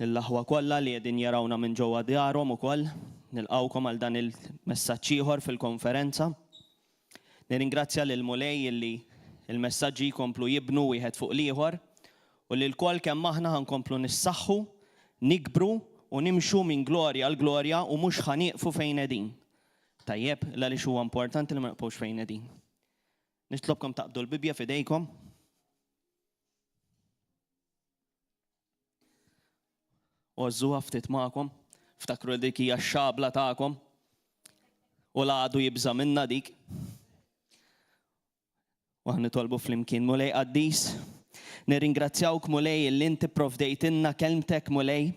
l-aħwa kollha li qegħdin jarawna minn ġewwa djarhom ukoll. Nilqawkom għal dan il-messaġġ ieħor fil-konferenza. Nirringrazzja lil Mulej illi il-messaġġi jkomplu jibnu wieħed fuq l-ieħor u li l-koll kemm aħna ħankomplu nissaħħu, nikbru u nimxu minn glorja għal glorja u mhux ħanieqfu fejn qegħdin. Tajjeb, għaliex huwa importanti li ma nqgħux fejn qegħdin. Nitlobkom taqbdu l-Bibja f'idejkom. Ożżuha ftit magħkom, ftakru dik hija x-xabla tagħkom u l-għadu jibża minna dik. U ħnitolbu flimkien Mulej qaddis. Nirringrazzjawk Mulej li inti provdejtilna kelmtek Mulej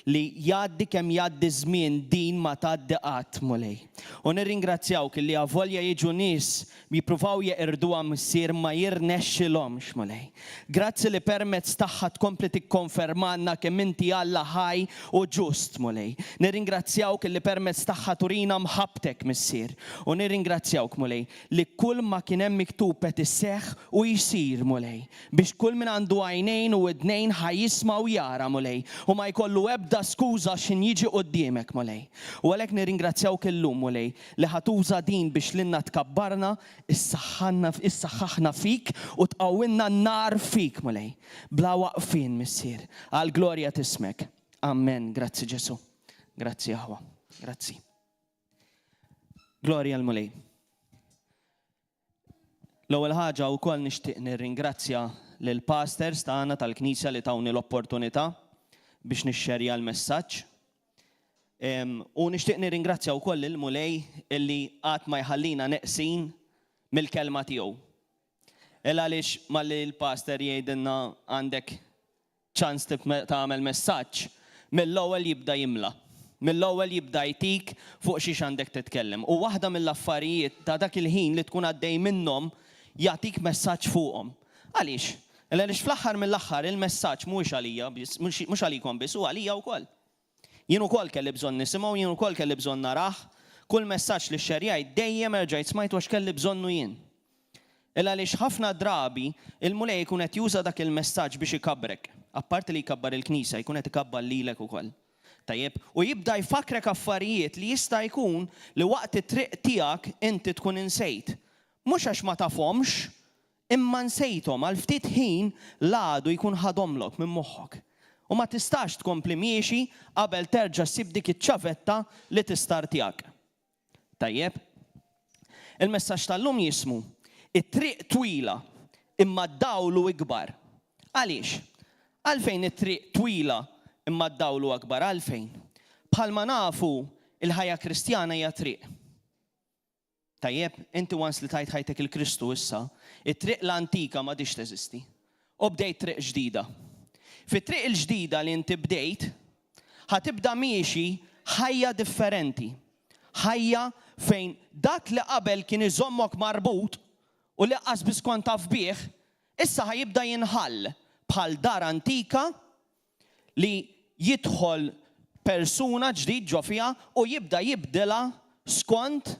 li jgħaddi kemm jgħaddi żmien din ma tgħaddi qatt Mulej. U nirringrazzjawk li avolja jiġu nies jippruvaw jeqirduha missier ma jirnexxilhomx Mulej. Grazzi li permezz tagħha tkompli tikkonfermanna kemm inti Alla ħaj u ġust Mulej. Nirringrazzjawk li permezz tagħha turina mħabbtek missier. U nirringrazzjawk Mulej li kull ma kien hemm miktub qed isseħħ u jsir Mulej. Biex kull min għandu għajnejn u widnejn ħajjisma' u jara Mulej. U ma jkollu ebda skuża x'in jiġi quddiemek Mulej. U għalhekk nirringrazzjawk illum Mulej li ħatuża din biex lilna tkabbarna issaħħaħna fik u tqawwilna n-nar fik Mulej. Bla waqfien missier. Għal glorja tismek. Amen. Grazzi Ġesu. Grazzi Aħwa. Grazzi. Glorja l Mulej. L-ewwel ħaġa wkoll nixtieq nirringrazzja lill pastors tagħna tal-Knisja li tawni l-opportunità biex nixxerja l-messaġġ. U nixtieq nirringrazzja wkoll lil Mulej illi qatt ma jħallina neqsin mill-kelma tiegħu. Għaliex malli l-pastor jgħidilna għandek ċans tagħmel messaġġ, mill-ewwel jibda jimla. Mill-ewwel jibda jtik fuq xi għandek titkellem. U waħda mill-affarijiet ta' dak il-ħin li tkun għaddej minnhom jagħtik messaġġ fuqhom. Għaliex? Għaliex fl-aħħar mill-aħħar il-messaġġ mhux għalija, mhux għalikom biss, huwa għalija wkoll. Jien ukoll kelli bżonn nisimgħu, jien ukoll kelli bżonn narah. Kull messaġġ li xxerjajt dejjem erġajt smajt għax kelli bżonnu jien. Għaliex ħafna drabi il-Mulej jkun qed juża dak il-messaġġ biex ikabbrek. Apparti li jkabbar il-Knisja, jkun qed ikabbar lilek ukoll. Tajjeb, u jibda jfakrek affarijiet li jista' jkun li waqt it-triq tiegħek inti tkun insejt. Mhux għax ma tafhomx, imma nsejthom għal ftit ħin l-għadu jkun ħadomlok minn moħħok. U ma tistax tkompli miexi qabel terġa' ssib dik iċ-ċavetta li tistar tiegħek. Tajjeb? Il-messaġġ tal-lum jismu it-triq twila imma d-dawlu ikbar. Għaliex? Għalfejn it-triq twila imma d-dawlu akbar għalfejn? Bħalma nafu il-ħajja Kristjana hija triq. Tajjeb, inti wans li tajt ħajtek il-Kristu issa, it-triq l-antika ma dix teżisti. U bdejt triq ġdida. Fit-triq il-ġdida li inti bdejt, ħatibda miexi ħajja differenti. Ħajja fejn dak li qabel kien iżommok marbut u li qasbis kont taf bih, issa ħajibda jinħall bħal dar antika li jidħol persuna ġdid ġo fiha u jibda jibdilha skont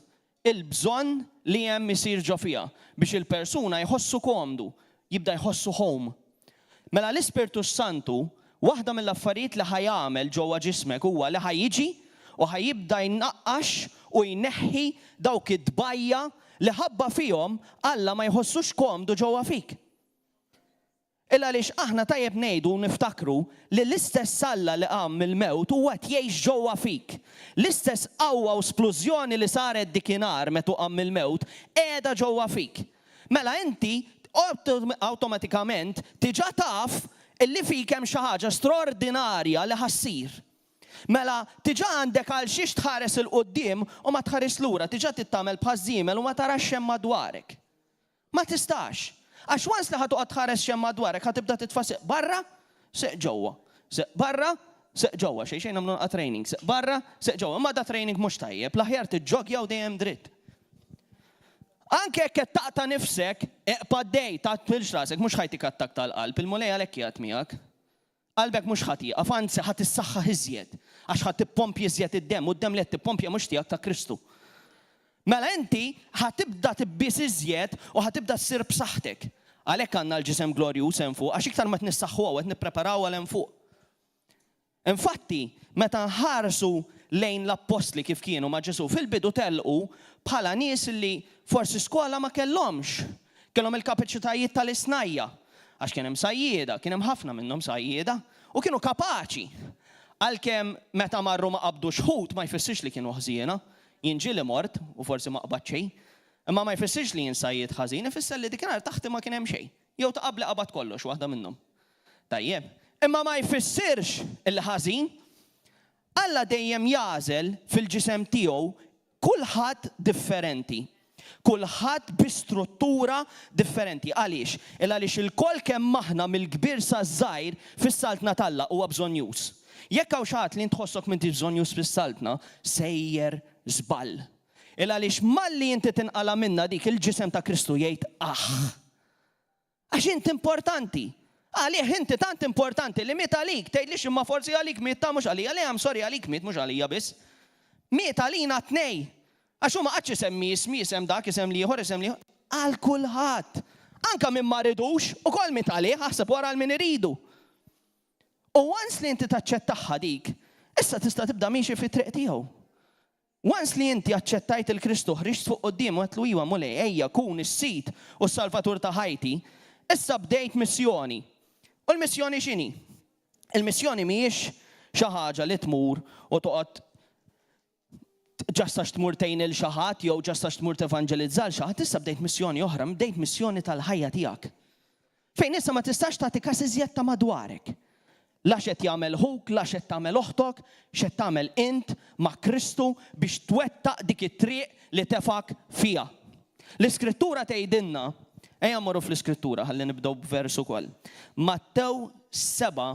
il-bżonn li hemm isir ġo fiha biex il-persuna jħossu komdu, jibda jħossu home. Mela l-Ispirtu Santu, waħda mill-affarijiet li ħajamel ġewwa ġismek huwa li ħajjiġi u ħajibda jnaqqax u jneħħi dawk id-dbajja li ħabba fihom Alla ma jħossux komdu ġewwa fik. Illa għaliex aħna tajjeb ngħidu u niftakru li l-istess Alla li qam mill-mewt huwa qed jgħix ġewwa fik. L-istess qawwa u splużjoni li saret dikinhar meta qam mill-mewt qiegħda ġewwa fik. Mela inti awtomatikament tiġa taf illi fik hemm xi ħaġa straordinarja li ħassir. Mela tiġa għandek għal xiex tħares il-qudiem u ma tħares lura, tiġa tittamel bħażiemel u ma tarax xemm madwarek. Ma tistax. Għax wans li ħatuqgħod tħares xemm madwarek ħatibda titfasiq barra, seq ġewwa. Seq barra, seq ġewwa, xejn nagħmlu training. Seq barra, seq ġewwa. Imma da training mhux tajjeb, l-aħjar tiġġogja u dejjem dritt. Anke jekk qed taqta' nifsek, eqpa' dej ta' twilx rasek mhux ħajtik attak tal-qalb, il-Mulej għalhekk qiegħed miegħek. Qalbek mhux ħatieqaf, anzi ħadd issaħħaħ iżjed għax ħadd tippompja iżjed id-demm u d-demm li qed tippompja mhux tiegħek ta' Kristu. Mela inti ħatibda tibbies iżjed u ħatibda ssir b'saħħtek. Għalhekk għandna l-ġisem glorjuż hemm fuq, għax iktar ma tnissaħħuha qed nippreparaw għal hemm fuq. Infatti, meta nħarsu lejn l-apostli kif kienu ma' Ġesu fil-bidu telqu bħala nies li forsi skola ma kellhomx. Kellhom il-kapaċitajiet tal-isnajja. Għax kien hemm sajjieda, kien hemm ħafna minnhom sajjieda u kienu kapaċi. Għalkemm meta marru ma qabdu xħut ma jfissirx li kienu ħżiena, jinġieli mort u forsi ma qabad xejn. Imma ma jfissirx li jinsajjied ħażin, ifisser li dikinhar taħti ma kien hemm xejn. Jew ta' qabli qabad kollox waħda minnhom. Tajjeb, imma ma jfissirx il-ħażin Alla dejjem jażel fil-ġisem tiegħu kulħadd differenti. Kulħadd bi struttura differenti. Għaliex? Għaliex il-koll kemm aħna mill-kbir sa żgħir fis-saltna talla huwa bżonjus. Jekk hawn xi ħadd li ntħossok m'intix bżonjus fis-saltna, sejjer żball. Għaliex malli inti tinqala minna dik il-ġisem ta' Kristu jgħid għax inti importanti. Għalih inti tant importanti li miet għalik, tgħidlix imma forsi għalik miet ta' mhux għalija, għalih sorry għalik miet mhux għalija biss. Miet għalina tnej. Għax huma qatt isemmi ismi, isem dak, isem liħor, isem liħor. Għal kulħadd. Anka minn ma ridux, ukoll miet għalih, ħaseb wara l-min iridu. U once li inti taċċettaħħa dik, issa tista' tibda mixi fit-triq tiegħu. Once li inti aċċettajt il-Kristu ħriġt fuq quddiem u għetlu iwa mulej, ejja kun is-sit u s-salvatur ta' ħajti, issa bdejt missjoni. U l-missjoni x'inhi? Il-missjoni mhijiex xi ħaġa li tmur u toqgħod ġastax tmur tgħin xi ħadd jew ġastax tmur tevanġelizzal xi ħadd, issa bdejt missjoni oħra, bdejt missjoni tal-ħajja tiegħek. Fejn issa ma tistax tagħti każ iżjed ta' madwarek. La x'qed jagħmel ħuk, la x'qed tagħmel oħtok, x'qed tagħmel int ma' Kristu biex twettaq dik it-triq li tefak fiha. L-Iskrittura tgħidilna ejja mmorru fl-Iskrittura, ħalli nibdew b'vers ukoll. Mattew 7,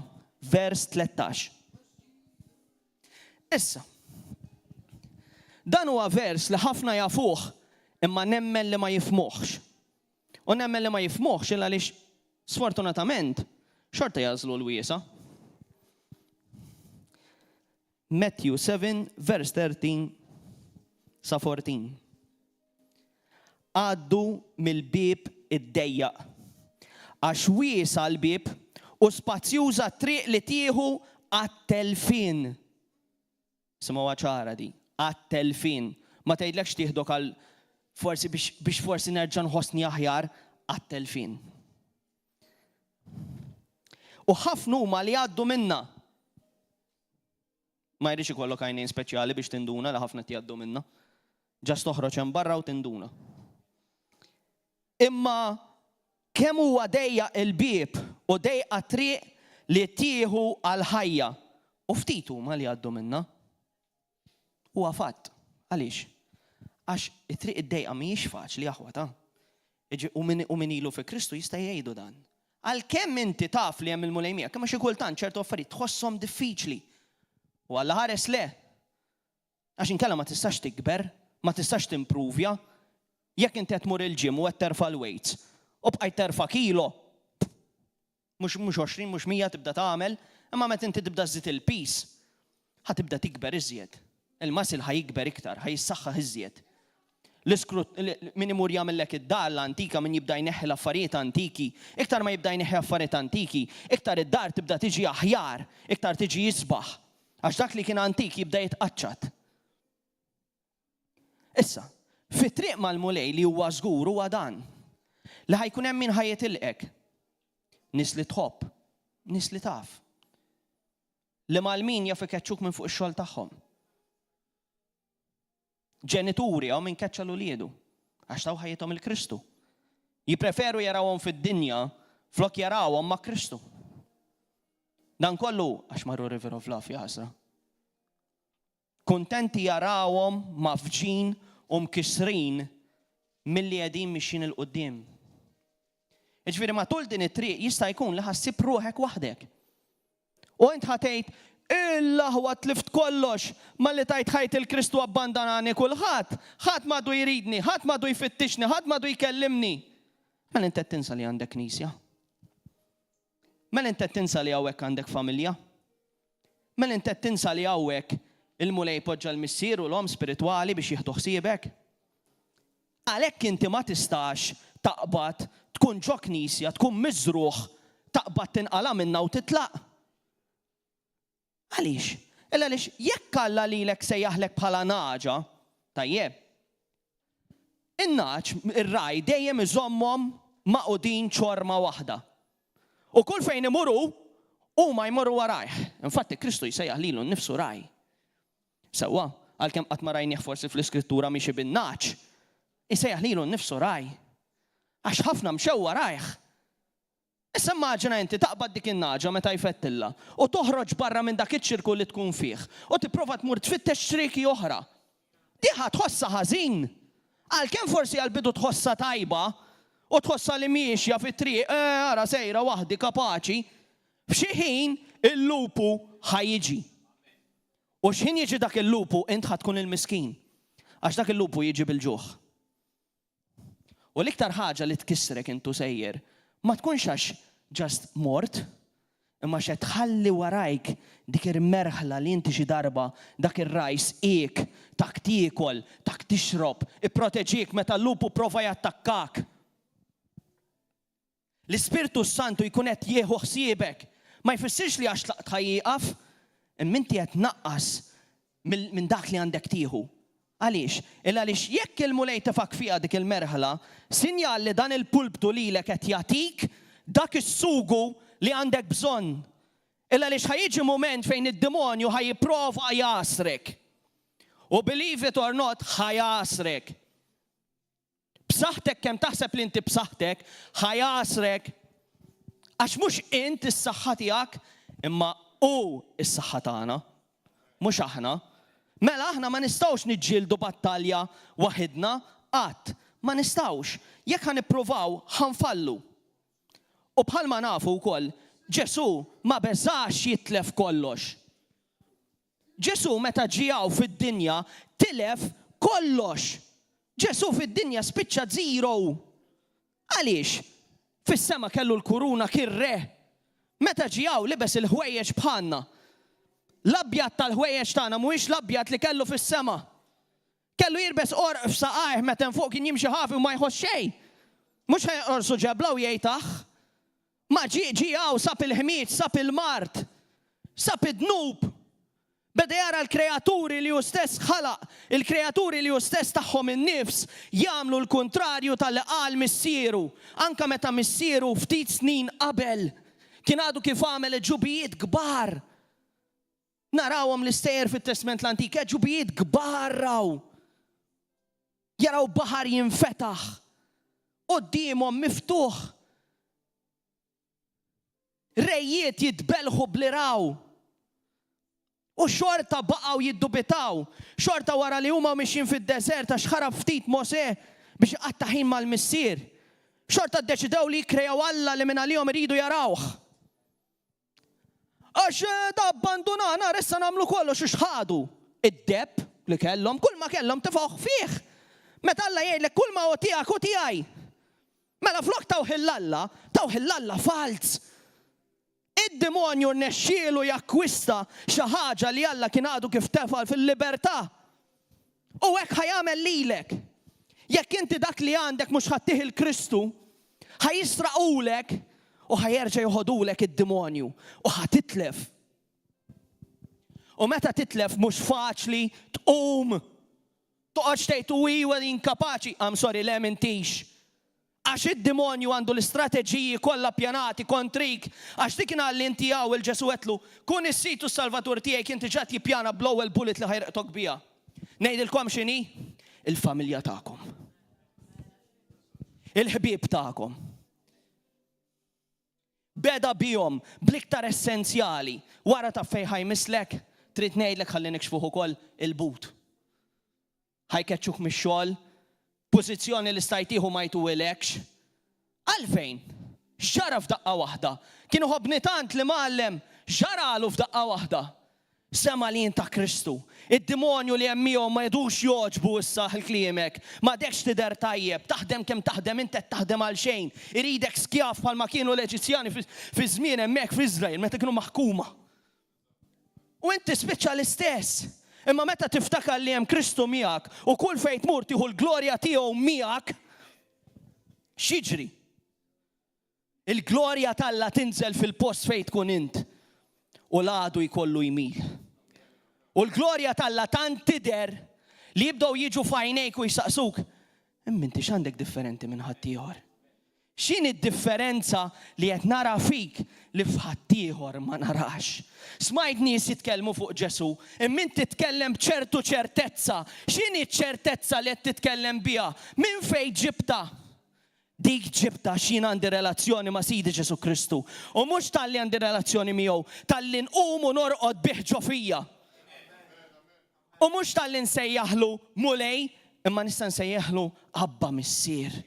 vers 13. Issa, dan huwa vers li ħafna jafuh imma nemmen li ma jifmuhx. U nemmen li ma jifmuhx illa għaliex sfortunatament xorta jażlu l-wiesa. Matthew 7, vers 13 sa 14. Għaddu mill-bib id-dejjaq. Għax wiesa l-bib u spazjuża triq li tieħu għat-telfin. Simgħuha ċara di, għat-telfin. Ma tgħidlekx tieħdok għal forsi biex forsi nerġa' nħossni aħjar għat-telfin. U ħafna huma li għaddu minna. Ma jridx ikollok għajnejn speċjali biex tinduna li ħafna jgħaddu minna. Ġast toħroġ hemm barra u tinduna. Imma kemm huwa dejjaq il-bieb u dejqa triq li tieħu għal-ħajja. U ftit huma li għaddu minna. Huwa fatt. Għaliex? Għax it-triq id-dejqa mhijiex faċli aħwata. U min ilu fi Kristu jista' jgħidu dan. Għalkemm inti taf li hemm il-mulejmija, kemm xi kultant ċertu affarijiet tħosshom diffiċli. U Alla ħares le. Għax inkella ma tistax tikber, ma tistax timpruvja. Jekk inti qed tmur il-ġim u qed terfa' l-weights, u bqajt terfa' kilo, mhux 20, mhux 100 tibda tagħmel, imma meta inti tibda żżid il-pis, ħatibda tikber iżjed. Il-masil ħajikber iktar, ħajissaħħaħ iżjed. Min imur jagħmellek id-dar l-antika, min jibda jneħħi l-affarijiet antiki, iktar ma jibda jneħħi affarijiet antiki, iktar id-dar tibda tiġi aħjar, iktar tiġi jisbaħ. Għax dak li kien antik jibda jitqaċċat. Issa, fit-triq mal-mulej li huwa żgur huwa dan. Li ħajkun hemm min ħajitilqek. Nies li tħobb, nies li taf. Li mal-min jaf ikeċċuk minn fuq ix-xogħol tagħhom. Ġenituri hawn min keċċa l-uliedu għax taw ħajjithom il-Kristu. Jippreferu jarawhom fid-dinja flok jarawhom ma' Kristu. Dan kollu għax marru River of Love jasra. Kuntenti jarawhom mafġin u mkisrin milli qegħdin mixin il-qudiem. Jiġifieri matul din it-triq jista' jkun li ħassib ruħek waħdek. U int ħatejt illa huwa tlift kollox malli tajt ħajt il-Kristu abbandanani kulħadd, ħadd m'għadu jridni, ħadd m'għadu jfittixni, ħadd m'għadu jkellimni. Mela inti tinsa li għandek knisja. Mela inti tinsa li hawnhekk għandek familja. Mela inti tinsa li hawnhekk il-mulej poġġa l-missier u l-om spiritwali biex jieħdu ħsiebek. Għalhekk inti ma tistax taqbad tkun ġo knisja, tkun miżruħ, taqbad tinqala minna u titlaq. Għaliex? Illa għaliex jekk Alla lilek sejjaħlek bħala naġa, tajjeb, in-naġ, ir-raj dejjem iżommhom maqudin ċorma waħda. U kull fejn imorru, huma jmorru warajh. Infatti Kristu jsejjaħ lilu nnifsu raj. Sewwa, għalkemm qatt ma rajnieh forsi fl-Iskrittura mixi bin-naġ, jsejjaħ lilu nnifsu raj. Għax ħafna mxew warajh. Issa immaġina inti taqbad dik in-naġa meta jfettilla u toħroġ barra minn dak iċ-ċirku li tkun fih u tipprova tmur tfittex xriki oħra. Diħa tħossha ħażin. Għalkemm forsi għal-bidu tħossha tajba u tħossha li miexja fit-triq, ara sejra waħdi kapaċi, f'xi ħin il-lupu ħajjiġi. U x'ħin jiġi dak il-lupu int ħatkun il-miskin. Għax dak il-lupu jiġi bil-ġuħ. U l-iktar ħaġa li tkissrek intu sejjer ma tkunx għax ġast mort, imma xe tħalli warajk dik il-merħla li inti xi darba dak ir-rajs ik, tak tiekol, tak tixrob, ipproteġik meta l-lupu prova jattakkak. L-Ispirtu Santu jkun qed jieħu ħsiebek. Ma jfissirx li għax tħajjiqaf, imma inti qed naqqas minn dak li għandek tieħu. Għaliex? Illa għaliex jekk il-mulej tifak fiha dik il-merħla, sinjal li dan il-pulptu lilek qed jagħtik dak is-sugu li għandek bżonn. Illa għaliex ħajjiġi mument fejn id-demonju ħajjipprova jasrek. U believe it or not, ħajasrek. B'saħħtek kemm taħseb li inti b'saħħtek, ħajasrek. Għax mhux int is-saħħa tiegħek, imma hu is-saħħa tagħna, mhux aħna. Mela aħna ma nistgħux niġġieldu battalja waħedna, qatt ma nistgħux. Jekk ħanippruvaw ħanfallu. U bħalma nafu wkoll, Ġesu ma beżax jitlef kollox. Ġesu meta ġijaw fid-dinja tilef kollox. Ġesu fid-dinja spiċċa zero. Għaliex? Fis-sema kellu l-kuruna kirre. Meta ġijaw libes il-ħwejjeġ bħalna. L-abjad tal-ħwejjeġ tagħna mhuwiex l-abjad li kellu fis-sema. Kellu jirbes orq f'saqajh meta fuq kien jimxi ħafi u ma jħoss xejn. Mhux ħajqorsu ġebla u jgħid ma ġijaw sab il-ħmiet, sab il-mart, sab id-dnub. Beda jara l-kreaturi li ju stess ħalaq, il-kreaturi li ju stess tagħhom in-nifs jagħmlu l-kontrarju tal-li qal missieru. Anka meta missieru ftit snin qabel kien għadu kif għamel ġubijiet kbar. Narawhom l-istejjer fit-Testament l-Antik, ġubijiet kbar raw. Jaraw baħar jinfetaħ, qudiemhom miftuħ. Rejjiet jitbelħu bliraw. U xorta baqgħu jiddubitaw. Xorta wara li huma mixin fid-deżert għax ħarab ftit Mosè biex qatta ħin mal-missier. Xorta ddeċidew li jkrejaw Alla li minn għalihom iridu jarawh. Għax da abbandunana ressa nagħmlu kollox u xħadu. Id-deb li kellhom kull ma kellhom tifgħu fih. Meta Alla jgħidlek kull ma hu tiegħek u tiegħi. Mela flok tawħil-Alla fals. Id-demonju rnexxielu jakkwista xi ħaġa li Alla kien għadu kif tefal fil-libertà. U hekk ħajamel lilek. Jekk inti dak li għandek mhux ħaddih il-Kristu, ħajisraqulek u ħajerġa' joħodulek id-demonju u ħatitlef. U meta titlef mhux faċli tqum. Toqgħodx tgħid huwa inkapaċi, le m'intix. Għax id-demonju għandu l-istrateġiji kollha pjanati kontrik, għax dik li inti għaw il-Ġesu għetlu, kun is-situ s-salvatur tiegħek inti ġat jippjana bl-ewwel bullet li ħajrqtok biha. Ngħidilkom x'inhi? Il-familja tagħkom. Il-ħbieb tagħkom. Beda bihom bl-iktar essenzjali, wara ta' fejn ħajmislek, trid ngħidlek ħalli nikxfuh ukoll il-but. Ħajkeċċuk mix-xogħol, pożizzjoni li stajtieħu ma jtuwilekx. Għalfejn? X'ġara f'daqqa waħda. Kienu ħobni tant li mgħallem ġaralu f'daqqa waħda. Sema li ta' Kristu. Id-demonju li hemm miegħu ma jedux joġbu issa ħil-kliemek. Ma dekx tidher tajjeb, taħdem kemm taħdem inti taħdem għal xejn. Iridek skjaf bħalma kienu l-Eġizzjani fi żmien hemmhekk f'Iżrael meta kienu maħkuma. U inti spiċċa l-istess. Imma meta tiftakar li hemm Kristu miegħek u kull fejn tmur tieħu l-glorja tiegħu miegħek, x'jiġri? Il-glorja t'Alla tinżel fil-post fejn tkun int. u l-għadu jkollu jmil. U l-glorja tal-Alla tant tidher li jibdew jiġu f'għajnejk u jsaqsuk, inti x'għandek differenti minn ħaddieħor? X'inhi d-differenza li qed nara fik li f'ħaddieħor ma narax? Smajt nies jitkellmu fuq Ġesu, imma inti titkellem b'ċertu ċertezza. X'inhi ċ-ċertezza li qed titkellem biha? Minn fejn ġibta? Dik ġibta x'jien għandi relazzjoni ma' Sidi Ġesu Kristu. U mhux talli għandi relazzjoni miegħu, talli nqum u norqod bih ġofija. U mhux talli nsejjaħlu mulej, imma nista' nsejjaħlu Abba Missier.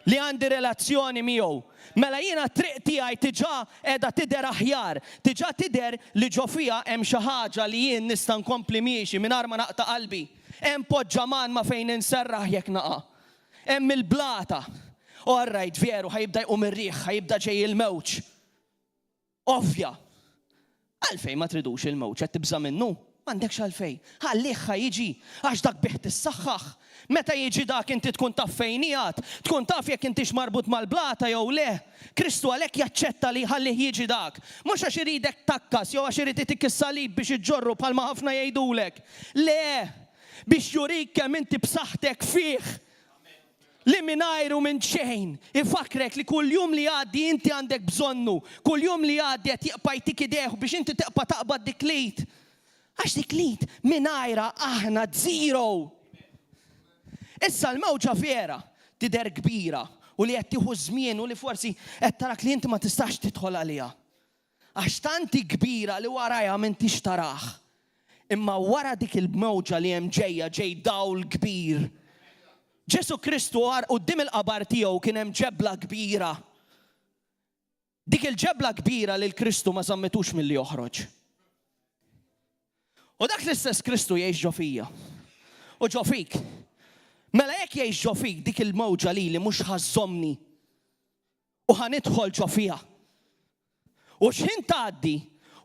Li għandi relazzjoni miegħu. Mela jiena triq tiegħi diġà qiegħda tidher aħjar, diġà tidher li ġofija hemm xi ħaġa li jien nista' nkompli miexi mingħajr ma naqta' qalbi. Hemm poġġaman ma fejn inserraħ jekk naqa'. Hemm il-blata. Orrajt, veru, ħajibda jqum ir-riħ, ħajibda ġej il-mewġ. Ovvja. Għalfejn ma tridux il-mewġ, qed tibża minnu? M'għandekx għalfejn. Ħallih ħajjiġi għax dak bih tissaħħaħ. Meta jiġi dak inti tkun taf fejn qiegħed, tkun taf jekk intix marbut mal-blata jew le. Kristu għalhekk jaċċetta li ħallih jiġi dak. Mhux għax iridek takkas jew għax irid itik is-salib biex iġġorru bħalma ħafna jgħidulek. Le, biex jurik kemm inti b'saħħtek fih. Li mingħajru minn xejn, ifakrek li kull jum li għaddi inti għandek bżonnu, kull jum li għaddi qed jaqpa' jtik idejh biex inti teqpa' taqbad dik lid. Għax dik lid mingħajra aħna zero. Issa l-mewġa vera tidher kbira u li qed tieħu żmien u li forsi qed tarak li inti ma tistax tidħol għaliha. Għax tanti kbira li warajha m'intix taraħ. Imma wara dik il-mewġa li hemm ġejja ġej dawl kbir. Ġesu Kristu quddiem il-qabar tiegħu kien hemm ġebla kbira. Dik il-ġebla kbira li l-Kristu ma żammetux milli joħroġ. U dak l-istess Kristu jgħix ġo fija. U ġo fik. Mela jekk jgħix ġo fik dik il-mewġa li mhux ħażomni. U ħanidħol ġo fiha. U x'ħin tgħaddi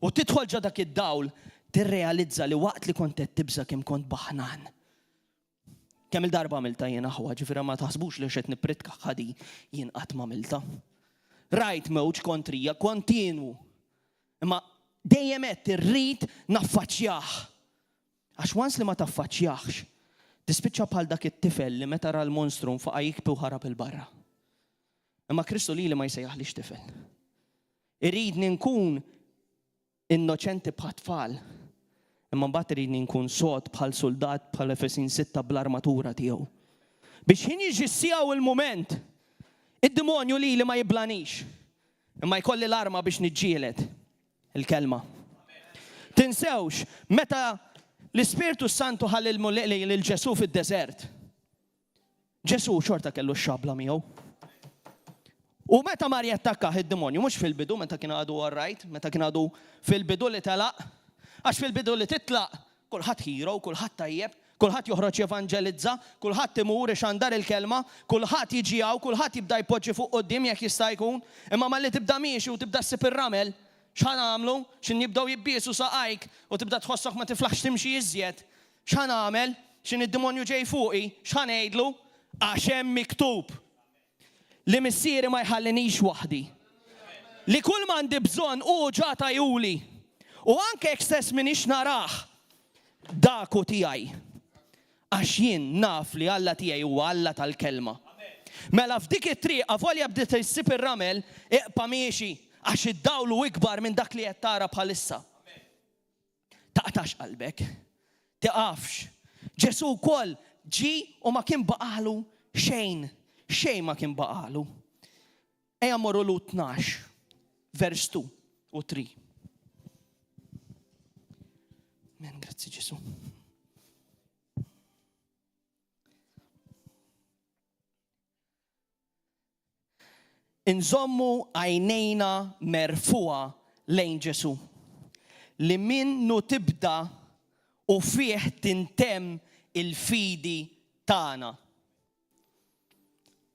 u tidħol ġo dak id-dawl tirrealizza li waqt li kont qed tibża kemm kont baħnan. Kemm il-darba għamilta jien aħwa, ġifiera ma taħsbux li xed nipritka ħadi jien qatt m'għamilta. Rajt mewġ kontrija kontinwu. Imma dejjem qed irrid naffaċċjah. Għax once li ma taffaċċjahx, tispiċċa bħal dak it-tifel li meta ra l-monstru nfaqa' jikbi u ħarab il-barra. Imma Kristu li ma jsejjaħlix tifel. Iridni nkun innoċenti bħat tfal. Imma mbagħad iridni nkun sod bħal soldat bħal Efesin 6 bl-armatura tiegħu. Biex ħin jiġi ssiew il-mument, id-demonju li ma jiblanix. Imma jkolli l-arma biex niġġieled il-kelma. Tinsewx, meta l-Ispiritu Santu ħallilmu lil Ġesu fid-deżert. Ġesu xorta kellu x-xabla miegħu. U meta mar jattakkaħ id-demonju, mhux fil-bidu meta kien għadu orrajt, meta kien għadu fil-bidu li telaq, għax fil-bidu li titlaq, kulħadd hero, kulħadd tajjeb, kulħadd joħroġ jevanġelizza, kulħadd imur ixandar il-kelma, kulħadd jiġi hawn, kulħadd jibda jpoġġi fuq quddiem jekk jista' jkun, imma malli tibda miexi u tibda ssib ir-ramel, x'ħan għamlu? X'in jibdew jibbiesu saqajk u tibda tħossok ma tiflaħx timxi iżjed. X'ħan għamel? X'in id-demonju ġej fuqi? X'ħan ngħidlu? Għax hemm miktub li missieri ma jħallinix waħdi. Li kull ma għandi bżonn u ġata juli. U anke jekk stess minix naraħ daku tiegħi. Għax jien naf li Alla tiegħi huwa Alla tal-kelma. Mela f'dik it-triq avolja bdiet issib ir-ramel iqpa' miexi għax id-dawlu ikbar minn dak li qed tara bħalissa. Taqtax qalbek, tiqafx. Ġesu wkoll ġi u ma kien baqalu xejn ma kien baqalu. Ejja morru Lut 12, vers 2 u 3. Men, grazzi Ġesu. Inżommu għajnejna merfuqa lejn Ġesu. Li minnu tibda u fih tintemm il-fidi tagħna.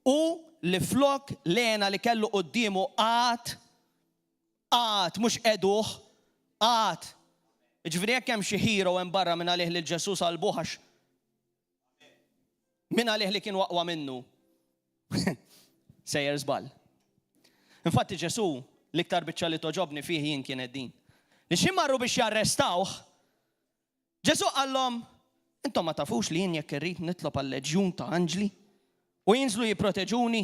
U li flok lena li kellu qoddiemu għat mhux eduh, għat. Ġifieri jekk hemm xi hero hemm barra minn għalih li Ġesu salbuħax. Minn għalih li kien waqwa minnu. Sejjer żball. Infatti Ġesu l-iktar biċċa li toġobni fih jien kienet din. li xi marru biex jarrestawh, Ġesu qallhom, intom ma tafux li jien jekk irrid nitlob għal-leġjun ta' anġli u jinżlu jipproteġuni.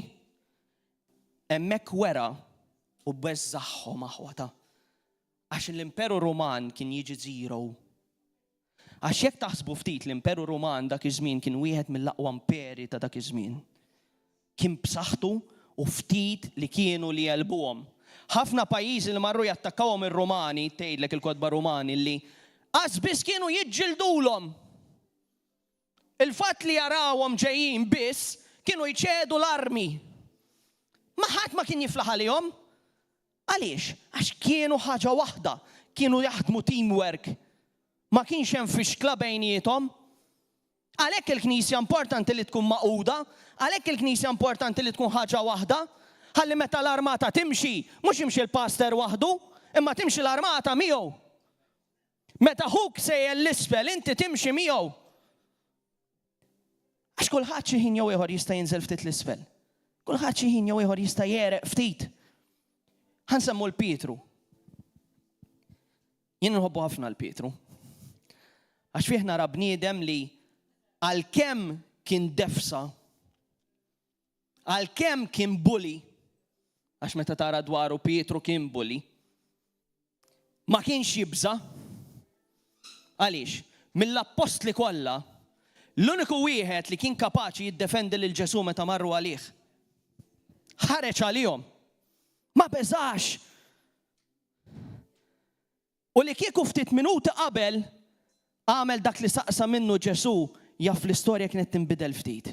Hemmhekk wera u beżżaħħhom aħwata. Għax l-Imperu Ruman kien jiġi zero. Għax jekk taħsbu ftit l-Imperu Ruman dak iż-żmien kien wieħed mill-aqwa imperi ta' dak iż-żmien. Kien b'saħħtu u ftit li kienu li jelbuhom. Ħafna pajjiżi li marru jattakkawhom ir-Rumani, tgħidlek il-kotba Rumani li biss kienu jiġġildulhom. Il-fatt li jarawhom ġejjin biss kienu jċedu l-armi. Ma ħadd ma kien jiflaħ għalihom. Għaliex? Għax kienu ħaġa waħda, kienu jaħdmu teamwork. Ma kienx hemm fixkla bejniethom. Għalhekk il-Knisja importanti li tkun maquda, għalhekk il-Knisja importanti li tkun ħaġa waħda, ħalli meta l-armata timxi, mhux jimxi l-pastor waħdu, imma timxi l-armata miegħu. Meta huk sejjel l-isfel, inti timxi miegħu. Għax kulħadd xi ħin jew ieħor jista' jinżel ftit l-isfel. Kulħadd xi ħin jew ieħor jista' jereq ftit. Ħansemmu l-Pietru. Jien nħobbu ħafna l-Pietru. Għax fih nara bniedem li għalkemm kien defsa, għalkemm kien bully, għax meta tara dwaru Pietru kien bully, ma kienx jibża. Għaliex? Mill-apostli kollha, l-uniku wieħed li kien kapaċi jiddefendi lil Ġesu meta marru għalih. Ħareġ għalihom. Ma beżax. U li kieku ftit minuti qabel għamel dak li saqsa minnu Ġesu, jaf l-istorja kienet tinbidel ftit.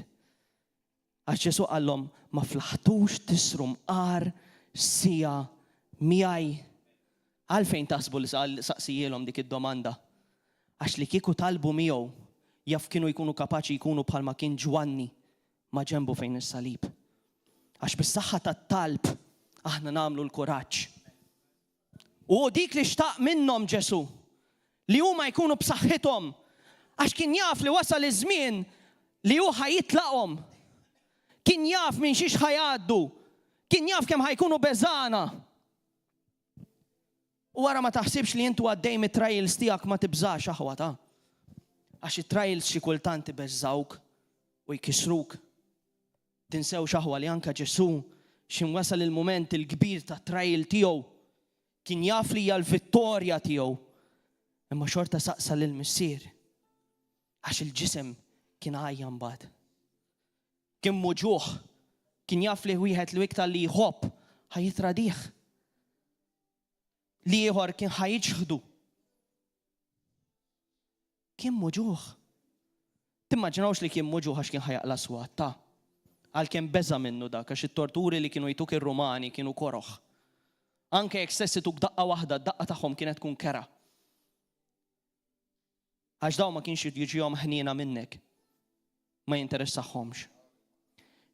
Għax Ġesu qallhom ma flaħtux tisru mqar sija miegħi. Għalfejn taħsbu li saqsijilhom dik id-domanda? Għax li kieku talbu miegħu jaf kienu jkunu kapaċi jkunu bħalma kien Ġwanni ma ġembu fejn is-salib. Għax bis-saħħa tat-talb aħna nagħmlu l-kuraġġ. U dik li xtaq minnhom Ġesu li huma jkunu b'saħħithom għax kien jaf li wasal iż-żmien li hu ħajitlaqhom. Kien jaf minn xiex ħajgħaddu. Kien jaf kemm ħajkunu beżana. U wara ma taħsibx li intu għaddej mit-trials tiegħek ma tibżax aħwata. Għax it-trials xi kultant ibeżżawk u jkisruk. Tinsew xaħwa li anka Ġesu x'inwasal il-mument il-kbir ta' trial tiegħu kien jaf li hija l-vittorja tiegħu. Imma xorta saqsa lill-missier għax il-ġisem kien għajja mbagħad. Kien muġuħ, kien jaf li wieħed li iktar li jħobb ħajitradih. Li ieħor kien ħajġħdu. Kien muġuħ. Timmaġinawx li kien muġuħ għax kien ħajaqla swatta. Għalkemm beża minnu dak għax it-torturi li kienu jtuk ir-Rumani kienu koroħ. Anke jekk stess ituk daqqa waħda, d-daqqa tagħhom kienet tkun kera. Għax daw ma kienx jiġihom ħniena minnek. Ma jinteressahomx.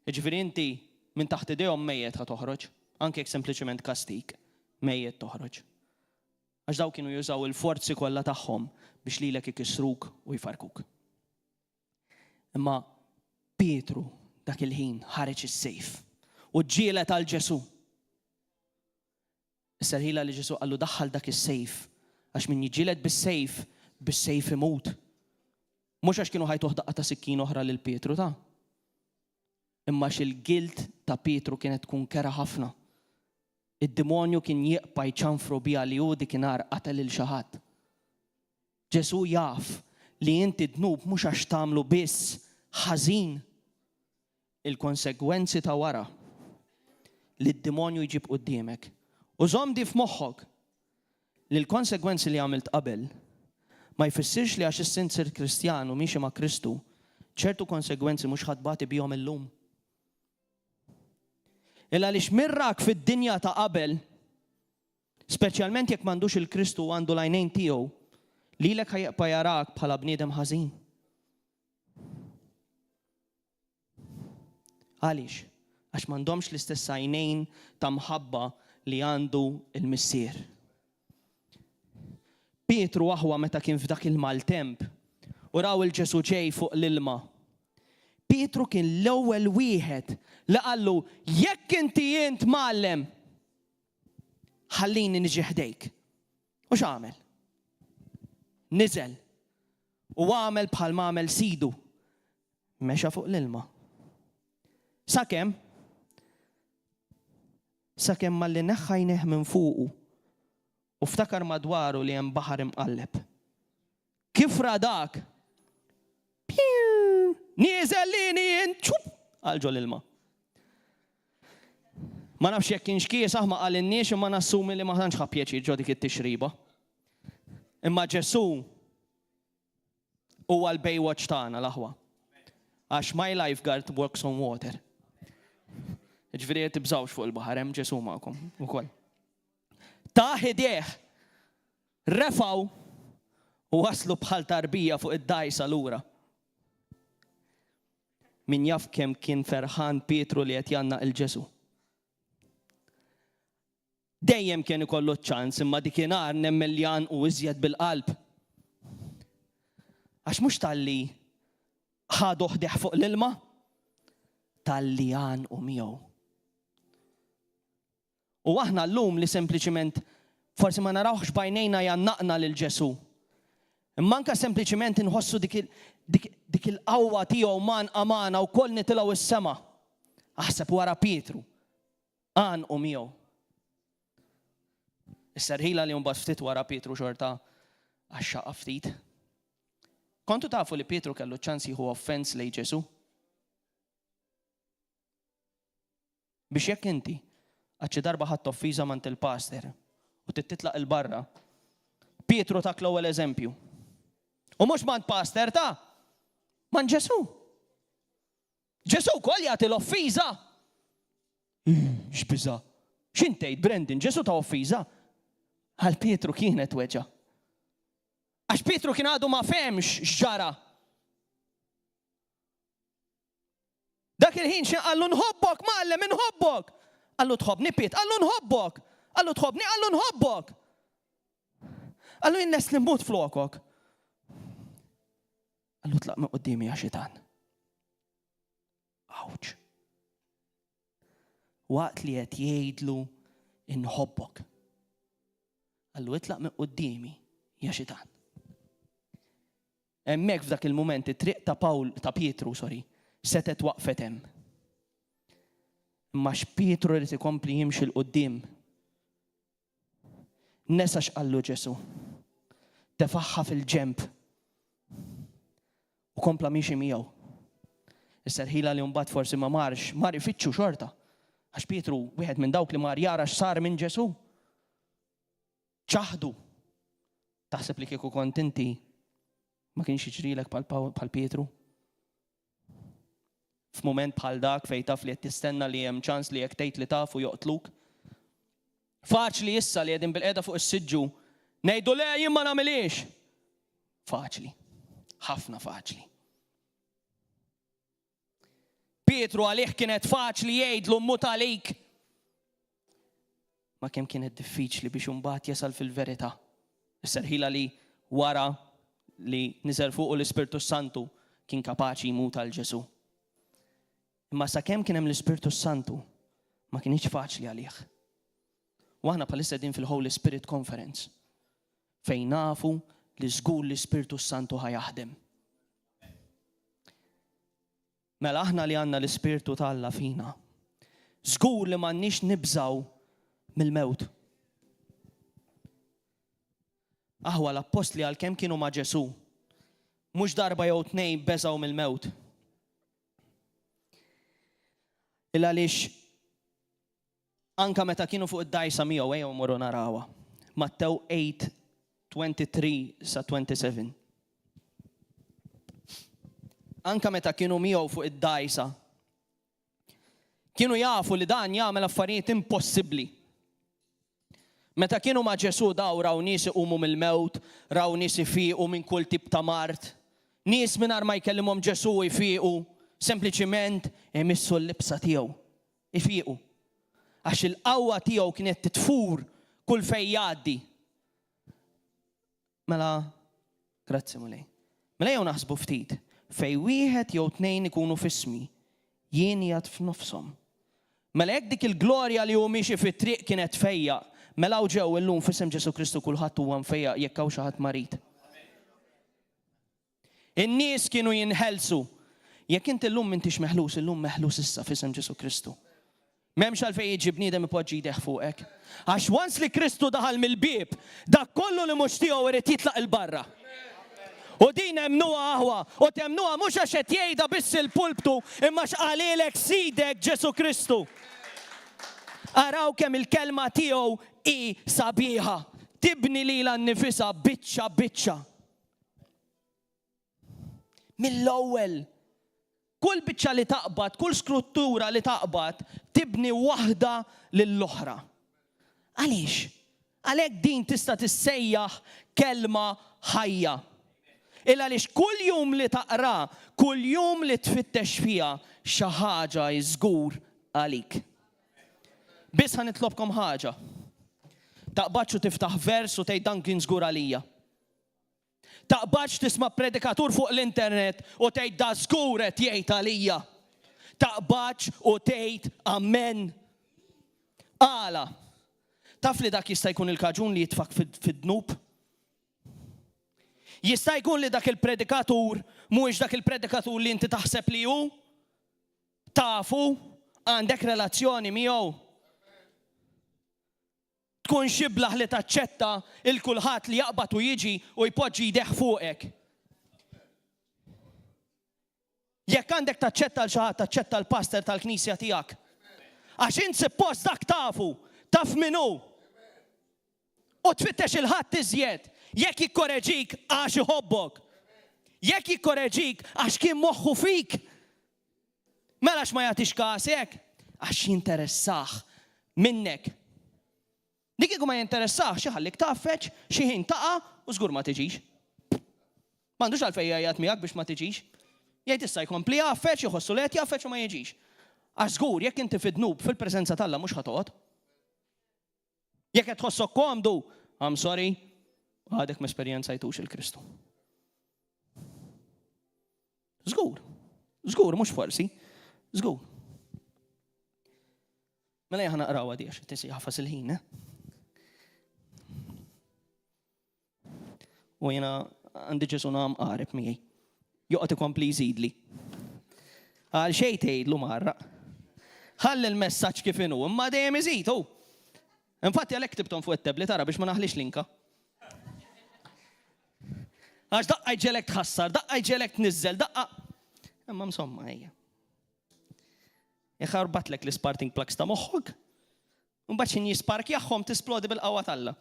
Jiġifieri inti minn taħt idejhom mejjed ħa toħroġ, anke jekk sempliċement kastik mejjed toħroġ. Għax daw kienu jużaw il-forzi kollha tagħhom biex lilek ikissruk u jfarkuk. Imma Pietru dak il-ħin ħareġ is-sejf u ġielet għal Ġesu. Issa ħila li Ġesu qallu daħħal dak is-sejf għax min jiġġieled bis-sejf imut. Mhux għax kienu ħajtuh daqqa ta' sikkin oħra lil Pietru ta'. Imma x'il-gilt ta' Pietru kienet tkun kera ħafna. Id-demonju kien jieqpa jċanfru biha li hu dikinhar qatel lil xi ħadd. Ġesu jaf li inti dnub mhux għax tagħmlu biss ħażin il-konsegwenzi ta' wara li d-demonju jġib quddiemek. U żomdi f'moħħok li l-konsegwenzi li għamilt qabel ma jfissirx li għax issint sir Kristjan u miexi ma' Kristu ċertu konsegwenzi mhux ħadbati bihom illum. Illa li xmirrak fid-dinja ta' qabel, speċjalment jekk m'għandux il-Kristu u għandu l-għajnejn tiegħu, lilek ħajqpa jarak bħala bniedem ħażin. Għaliex? Għax m'għandhomx l-istess għajnejn ta' mħabba li għandu il-missier. Pietru aħwa meta kien f'dak il-maltemp u raw il-Ġesu ġej fuq l-ilma. Pietru kien l-ewwel wieħed li qallu jekk inti jint mallem ħallini niġi ħdejk. Mhux għamel. Niżel. U għamel bħal ma għamel sidu. Mexa fuq l-ilma. Sakemm ma li neħħajneħ minn fuqu u ftakar madwaru li hemm baħar imqalleb. Kif radak? Nieżel lini ċup għal ġol ilma. Ma nafx jekk kienx kiesaħ ma qal in-nies imma nassumi li ma tantx ħa pjaċir ġo dik it-tixriba. Imma Ġesu huwa l-Baywatch tagħna l-aħwa. Għax my lifeguard works on water. Ġifieri tibżawx fuq il-baħar hemm Ġesu magħkom ukoll. Ta' ħidejh refaw u waslu bħal tarbija fuq id-dajsa lura. Min jaf kemm kien ferħan Pietru li qed jannaq il-Ġesu. Dejjem kien ikollu ċans imma dikinhar nemmel li u iżjed bil-qalb. Għax mhux talli ħadu ħdeħ fuq l-ilma, talli u miegħu. U aħna llum li sempliċiment forsi ma narawx bajnejna jannaqna lil Ġesu. Imma anke sempliċiment inħossu dik il-qawwa tiegħu man amana wkoll nitilgħu is-sema. Aħseb wara Pietru. U miegħu. Is-serħila li mbagħad ftit wara Pietru xorta għaxxaqa ftit. Kontu tafu li Pietru kellu ċans jieħu offens lejn Ġesu? Biex jekk inti għaxi darba ħadd offiża mant il-pastor u titlaq il-barra, Pietru tak l-ewwel eżempju. U mhux mant pastor ta' man Ġesu. Ġesu wkoll jagħti l-offiża. X'biża. X'intejt Brendan, Ġesu ta' offiża? Għal Pietru kienet weġa. Għax Pietru kien għadu ma femx x'ġara. Dak il-ħin xi qallu nħobbok ma'allem inħobbok. Qallu tħobbni Piet, qallu nħobbok. Qallu tħobbni, qallu nħobbok. Qallu jinnes li mmut flokok. Qallu tlaq minn qudiemi ya xitan. Awċ. Waqt li qed jgħidlu inħobbok. Qallu itlaq minn qudiemi ja xitan. Hemmhekk f'dak il-mument it-triq ta' Pietru, setet waqfet hemm. Imma x'Pietru rid ikompli jimxi l qudiem. Nesa x'qallu Ġesu. Tefaħħa fil-ġemp. U kompla miexi miegħu. Is-serħila li mbagħad forsi ma marx, mar ifittxu xorta. Għax Pietru wieħed minn dawk li mar jara x'sar minn Ġesu. ċaħdu. Taħseb li kieku kont inti ma kienx jiġrilek bħal Pietru? F'mument bħal dak fejn taf li qed tistenna li hemm ċans li jekk tgħid li tafu joqtluk. Faċli issa li qegħdin bil-qiegħda fuq is-siġġu ngħidu le jien ma nagħmilix. Faċli. Ħafna faċli. Pietru għalih kienet faċli jgħidlu mmut għalik. Ma kemm kienet diffiċli biex imbagħad jasal fil-verità. Is-serħila li wara li niżel fuq l-Ispirtu Santu kien kapaċi jmut għal Ġesu. Imma sakemm kien hemm l-Ispirtu Santu ma kienx faċli għalih. U aħna bħalissa din fil-Holy Spirit Conference fejn nafu li żgur l-Ispirtu Santu ħajaħdem. Mela aħna li għandna l-Ispirtu tal-Alla fina, żgur li m'għandniex nibżgħu mill-mewt. Aħwa l-apostli għalkemm kienu ma' Ġesu, mhux darba jew tnejn beżgħu mill-mewt. Illa għaliex anka meta kienu fuq id-dajsa miegħu ejjew morru narawha. Mattew 8:23 sa 27. Anka meta kienu miegħu fuq id-dajsa, kienu jafu li dan jagħmel affarijiet impossibbli. Meta kienu ma' Ġesu daw raw nies iqumu mill-mewt, raw nies ifiequ minn kull tip ta' mart, nies mingħajr ma jkellimhom Ġesu jfiequ, sempliċiment imissu l-libsa tiegħu, ifiequ. Għax il-qawwa tiegħu kienet titfur kull fejn jgħaddi. Mela, grazzi mulej. Mela jew naħsbu ftit, fejn wieħed jew tnejn ikunu f'ismi, jien jgħid f'nofshom. Mela hekk dik il-glorja li hu miexi fit-triq kienet fejja, Mela ġew illum f'isem Ġesu Kristu kulħadd huwa mfejjaq jekk hawn xi ħadd marid. In-nies kienu jinħelsu. Jekk inti llum m'intix meħlus, illum meħlus issa f'isem Ġesu Kristu. M'hemmx għalfejn jiġi bniedem ipoġġi jdeh fuqek. Għax once li Kristu daħal mill-bieb, dak kollu li mhux tiegħu irid jitlaq il-barra. U din emnuha aħwa, u temnuha mhux għax qed jgħidha biss il-pulptu, imma x'qalilek sidek Ġesu Kristu. Araw kemm il-kelma tiegħu hi sabiħa, tibni lilha nnifisha biċċa biċċa. Mill-ewwel, kull biċċa li taqbad, kull skruttura li taqbad, tibni waħda lill-oħra. Għaliex? Għalhekk din tista' tissejjaħ kelma ħajja. Illa għaliex kull jum li taqra, kull jum li tfittex fiha xi ħaġa żgur għalik. Biss ħanitlobkom ħaġa. Taqbadx u tiftaħ vers u tgħid dan kien żgur għalija. Taqbadx tisma' predikatur fuq l-internet u tgħid da żgur qed jgħid għalija. Taqbadx u tgħid amen. Għala. Taf li dak jista' jkun il-kaġun li jitfak fid-dnub? Jista' jkun li dak il-predikatur mhuwiex dak il-predikatur li inti taħseb li hu? Tafu? Għandek relazzjoni miegħu? Tkun xiblaħ li taċċetta il-kulħadd li jaqbad u jiġi u jpoġġi jdeh fuqek. Jekk għandek taċċetta l xi ħadd taċċetta l-pastor tal-knisja tiegħek. Għax int suppost dak tafu, taf min hu. U tfittex il-ħadd iżjed. Jekk jikkoreġik għax iħobbok. Jekk jikkoreġik għax kien moħħu fik. Mela ma jagħtix kasek għax jinteressaħ minnek. Dik kieku ma jinteressaħ xi ħallik taffeċ, xi ħin taqa' u żgur ma tiġix. M'għandux għalfejn jgħid miegħek biex ma tiġix. Jgħid issa jkompli jaffeċ, jħossu li qed jaffeċ u ma jiġix. Għax żgur jekk inti fid-dnub fil-preżenza tagħha mhux ħatoqgħod. Jekk qed tħossok komdu, I'm sorry, għadek mesperjenzajtux il-Kristu. Żgur, mhux forsi, żgur. Mela jħana naqraw għadi għax tisi ħafas il-ħin, U jena għandi Ġesu nam qareb miegħi. Joqgħod ikompli jżidli. Għal xejn tgħidlu marra. Ħalli l-messaġġ kif inhu, imma dejjem iżid hu. Infatti għalhekk tibtom fuq it-tablet tara biex ma naħlix linka. Għax daqqa jġelek tħassar, daqqa jġelek tniżżel, daqqa. Imma msomma hija. Iħarbatlek l-sparking plugs ta' moħħok. Mbagħad xi jisparkjahom tisplodi bil-qawwa talla.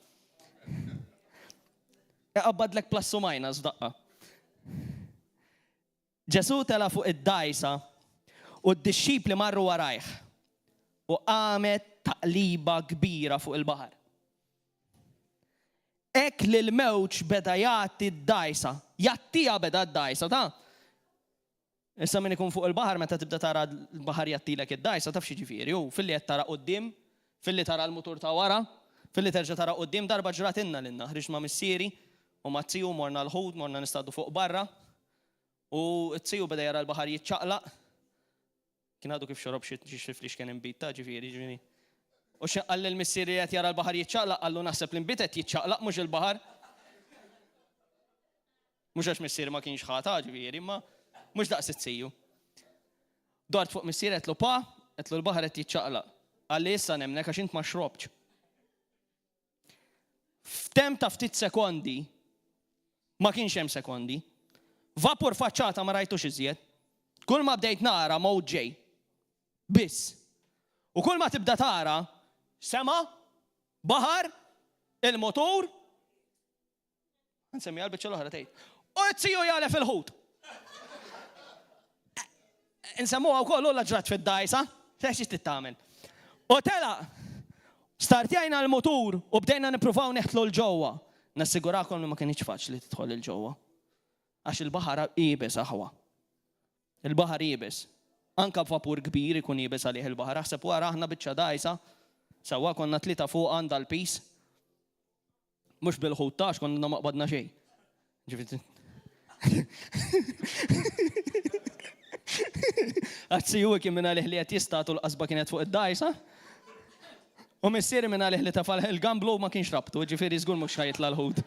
Iqabbadlek plus u minus daqqa. Ġesu tela fuq id-dajsa u d-dixxipli marru warajh u qamet taqliba kbira fuq il-baħar. Ek li l-mewġ beda jagħti d-dajsa, jattija beda d-dajsa, ta'? Issa min ikun fuq il-baħar meta tibda tara l-baħar jattilek id-dajsa, taf xi ġifieri, hu filli qed tara quddiem, filli tara l-mutur ta' wara, filli terġa' tara quddiem darba ġratinna lilna, ħriġ ma' missieri u ma' tziju morna l-ħud, morna nistgħu fuq barra u t-tziju beda jara l-baħar jiċċaqlaq. Kien għadu kif xorob xi flix kien imbita ġifieri ġifieri. U x'qal l-missieri qed jara l-baħar jiċċaqlaq, qallu naħseb l-inbit qed jiċċaqlaq mhux il-baħar. Mhux għax missieri ma kienx ħata ġifieri, imma mhux daqs it-tziju. Dort fuq missieri qed l-baħar qed jiċċaqlaq. Qalli issa nemnek għax int ma xrobx. F'tem ta' ftit sekondi, ma kienx hemm sekondi, vapur faċċata ma rajtux iżjed. Kull ma bdejt nara mowt ġej. Biss. U kull ma tibda tara sema, baħar, il-motor, nsemmi għal-bicċa l-oħra tgħid. U t-tziju jgħalef il-ħut. Nsemmuha wkoll l ġrat fid-dajsa, x'ex tittamel. U tela, startjajna l-motur u bdejna nippruvaw neħtlu l-ġewwa. Nassigurakom li ma kienx faċli tidħol il-ġewwa. Għax il-baħar jibes aħwa. Il-baħar jibes. Anka b'vapur kbir ikun jibes għalih il-baħar. Aħseb wara aħna biċċa dajsa, sewwa konna tlieta fuq għandha l-pis. Mhux bil-ħuttax konna ma qbadna xejn. Għazzi ju kien minna liħli qed jistgħu l-qasba kienet fuq id-dajsa. U missieri minn għalih li tafal il-gamblu ma kienx rabtu, ġifieri żgur mhux ħajtla l-ħud.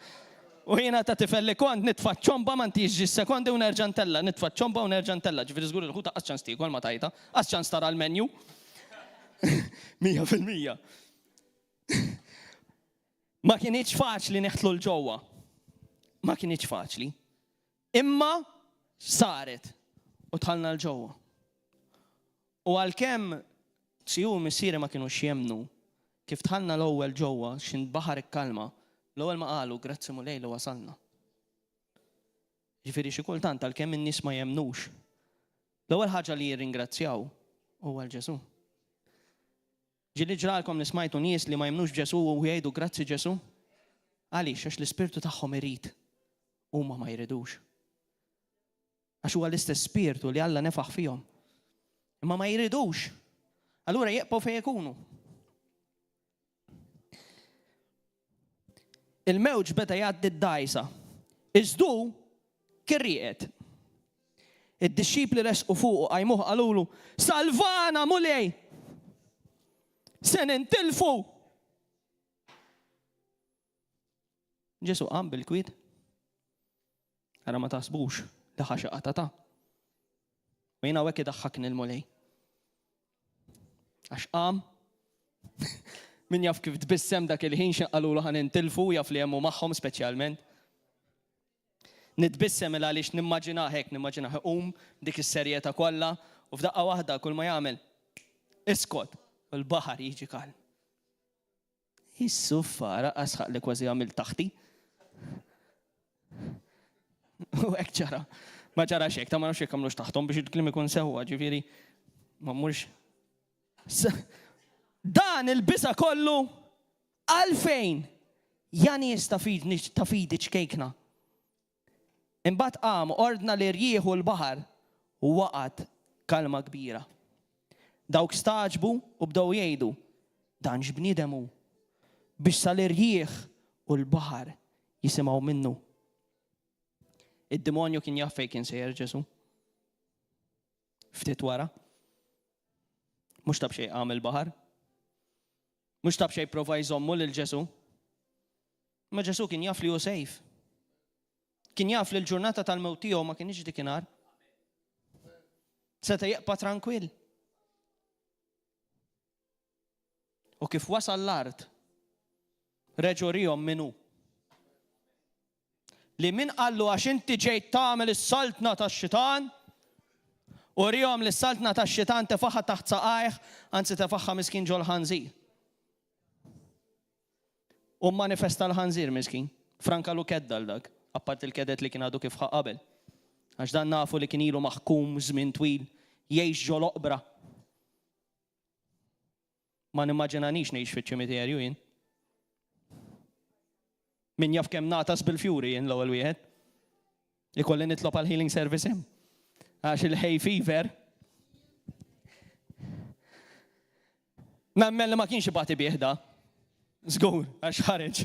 U jiena ta' tifel li kont nitfa' ċomba ma ntiġi sekondi u nerġa' ntella, nitfa' ċomba u nerġa' ntella, ġifieri żgur il-ħud qas ċans tiekol ma tajta, qas ċans tara l-menju. 100%. Ma kienx faċli neħtlu l-ġewwa. Ma kienx faċli. Imma saret u tħallna l-ġewwa. U għalkemm siju missieri ma kienux jemnu kif tħallna l-ewwel ġewwa x'inbaħar ikkalma, l-ewwel ma qalu grazzi mulej li wasalna. Ġifieri xi kultant għalkemm in-nies ma jemnux. L-ewwel ħaġa li jirringrazzjaw huwa l-Ġesu. Ġieli ġralkom li smajtu nies li ma jemnux Ġesu u jgħidu grazzi Ġesu. Għaliex għax l-ispirtu tagħhom irid huma ma jridux. Għax huwa l-istess spirtu li Alla nefaħ fihom. Imma ma jridux. Allura jeqgħu fejn ikunu. Il-mewġ beda jgħaddi d-dajsa. Iżdu kien rieqed. Id-disċipli resqu fuq qajmuh qalulu salvana mulej! Se nintilfu! Ġesu qam bil-kwiet. Ara ma taħsbux li ħaxa qatata. U jiena hekk idaħħakni l-mulej. Għax qam min jaf kif tbissem dak il-ħin x'qalulu ħan intilfu jaf li hemm magħhom speċjalment. Nitbissem il għaliex nimmaġina qum dik is-serjetà kollha u f'daqqa waħda kull ma jagħmel iskot u l-baħar jiġi kalm. Is-suffa raqqas ħaq li kważi għamil taħti. U hekk ġara. Ma ġara xejn, ta' ma nafx jekk għamlux taħtom biex il-kliem ikun sewwa, ġifieri ma mmurx. Dan il-bisa kollu għalfejn jani jistafidi ċkejkna. Imbagħad qam ordna li rjieħu l-baħar u waqgħet kalma kbira. Dawk staġbu u bdew jgħidu dan x'bniedem hu biex sal-irjieħ u l-baħar jisimgħu minnu. Id-demonju kien jaf fejn kien sejjer Ġesu. Ftit wara. Mhux tab xejn qam il-baħar. Mhux tab xejn prova jżommu lil Ġesu. Ma Ġesu kien jaf li hu sejf. Kien jaf li l-ġurnata tal-mewt tiegħu ma kienx dikinhar. Seta' jeqpa' tranquill. U kif wasal l-art, reġgħu rihom minnu. Li min qallu għax inti ġejt tagħmel is-saltna tax-xitan u rihom li s-saltna tax-xitan tefaħħa taħt saqajh anzi tefaħħa miskin ġol ħanżir. U manifesta l-ħanżir miskin. Franka lu kedda l-dak, appart il-kedet li kien għadu kif qabel. Għax dan nafu li kien ilu maħkum żmien twil, jgħix ġol oqbra. Ma nimmaġinanix ngħix fiċ-ċimiterju jien. Min jaf kemm natas bil-fjuri jien l-ewwel wieħed. Li kolli nitlob għal healing service hemm. Għax il-hay fever. Nemmen li ma kienx ibagħti bieħda. Żgur, għax ħareġ.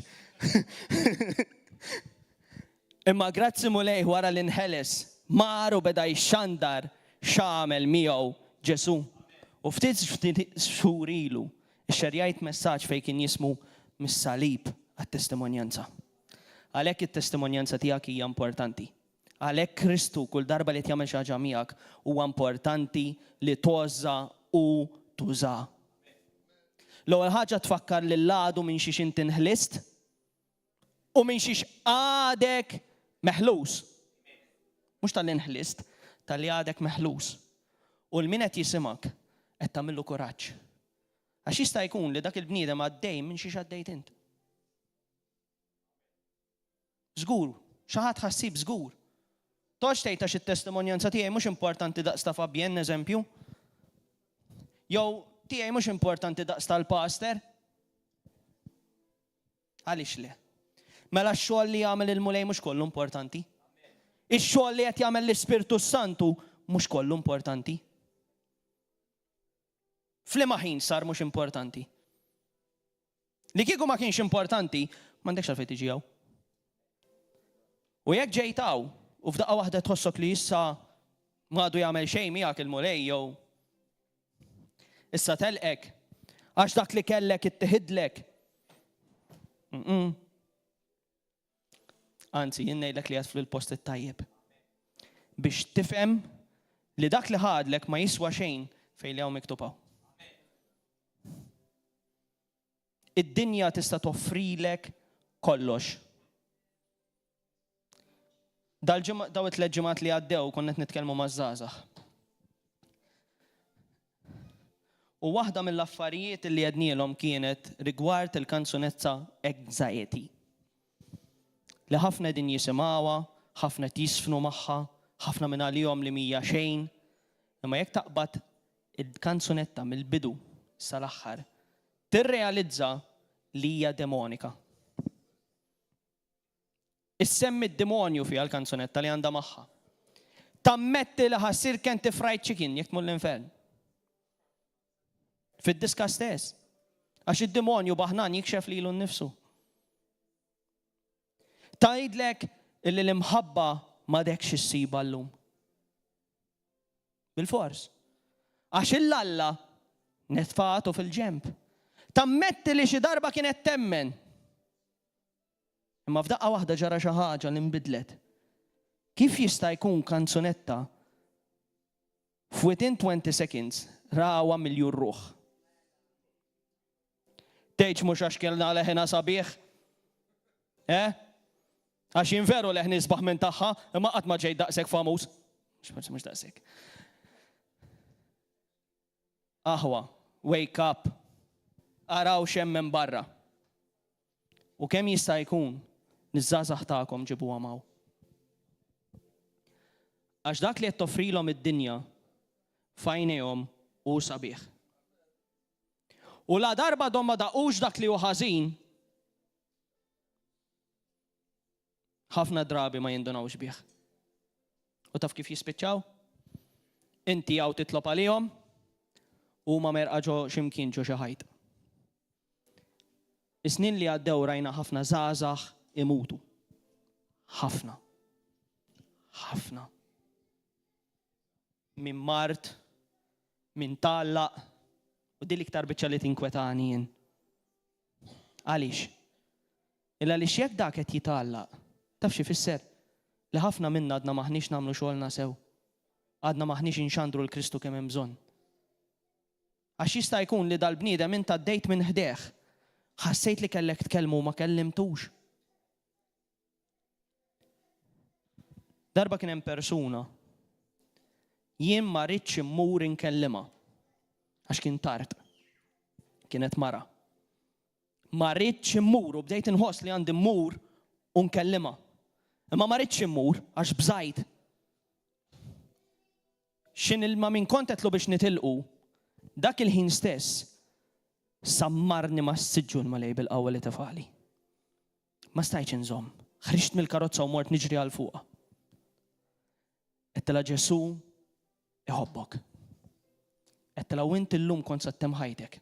Imma grazzi mulej wara l-inħeles maru beda jxandar x'għamel miegħu Ġesu. U ftit xhur ilu xerjajt messaġġ fejn kien jismu mis-salib għat-testimonjanza. Għalhekk it-testimonjanza tiegħek hija importanti. Għalhekk Kristu kull darba li tjagħmel xi ħaġa miegħek huwa importanti li toża u tuża. L-ewwel ħaġa tfakkar lil għadu minn xi inti nħlist u minn xi għadek meħlus. Mhux tal-inħlist, tal-li għadek meħlus. U l-min qed jisimak qed tagħmillu kuraġġ. Għax jista' jkun li dak il-bniedem għaddej minn xi għaddejt int. Żgur, xi ħadd ħassib żgur. Tox tgħid għax it-testimonjanza tiegħi mhux importanti daqs ta' Fabien eżempju. Jew tiegħi mhux importanti daqs tal-pastor. Għaliex le? Mela x-xogħol li jagħmel il-mulej mhux kollu importanti. Ix-xogħol li qed jagħmel l-Ispirtu Santu mhux kollu importanti. F'liema ħin sar mhux importanti. Li kieku ma kienx importanti, m'għandekx għalfejn tiġi hawn. U jekk ġejtaw, u f'daqqa waħda tħossok li issa m'għadu jagħmel xejn miegħek il-mulej jew issa telqek, Għax dak li kellek ittieħidlek. Anzi, jien ngħidlek li għad fil-post it-tajjeb. Biex tifhem li dak li ħadlek ma jiswa xejn fejn li hawn miktubaw. Id-dinja tista' toffrilek kollox. Daw it-tliet ġimgħat li għaddew konna qed nitkellmu maż-żgħażagħ. U waħda mill-affarijiet li għednielhom kienet rigward il-kanzunezza Anxiety. Li ħafna din jisimgħuha, ħafna jisfnu magħha, ħafna minn għalihom li mija xejn. Imma jekk taqbad il-kanzunetta mill-bidu sal-aħħar, tirrealizza li hija demonika. Issemmi d-demonju fiha l-kanzunetta li għandha magħha. Tammetti li ħassir Kentucky Fried Chicken jekk tmur l-infern. Fid-diska stess. Għax id-demonju baħnan jikxef lilu nnifsu. Tgħidlek illi l-imħabba ma dekx issiba llum. Bil-fors. Għax il-Alla netfatu fil-ġemp. Tammetti li xi darba kienet temmen. Imma f'daqqa waħda ġara xi ħaġa li nbidlet. Kif jista' jkun kanzunetta f'within 20 seconds rawa miljun ruħ? Tgħidx mhux għax kellna leħena sabiħ? Għax jinveru leħni sbaħ minn tagħha, imma qatt ma ġej daqshekk famuż. Mhux daqshekk. Aħwa, wake up. Araw xemm minn barra. U kemm jista' jkun niż-żgħażagħ tagħkom ġibuha magħ. Għax dak li qed toffrilhom id-dinja f'għajnejhom hu sabiħ. U la darba dom ma daqux dak li hu ħażin, ħafna drabi ma jindunawx bih. U taf kif jispiċċaw? Inti jew titlob għalihom u ma merqa ġo x'imkien ġo xi ħajt. Is-snin li għaddew rajna ħafna żgħażagħ imutu. Ħafna. Ħafna. Min mart, min tallaq, u di l-iktar biċċa li tinkwetani jien. Għaliex? Illa li jekk dak qed jitgħallaq, taf xi fisser? Li ħafna minna għadna maħniex nagħmlu xogħolna sew. Għadna maħniex inxandru l-Kristu kemm hemm bżonn. Għax jista' jkun li dal-bniedem inta għaddejt minn ħdejh, ħassejt li kellek tkellmu ma kellimtux. Darba kien hemm persuna jien ma rridx immur inkellima għax kien tard. Kienet mara. Ma rridx immur u bdejt inħoss li għandi mmur u nkellima. Imma ma rridx immur għax bżajt. X'inilma min kont qedlu biex nitilqu, dak il-ħin stess sammarni ma s-siġġun ma lej bil-qawwa li tifali. Ma stajtx inżomm. Ħriġt mill-karozza u mort niġri għal fuqha. Qedtila Ġesu iħobbok. Qedtila u inti llum kont se ttemm ħajtek.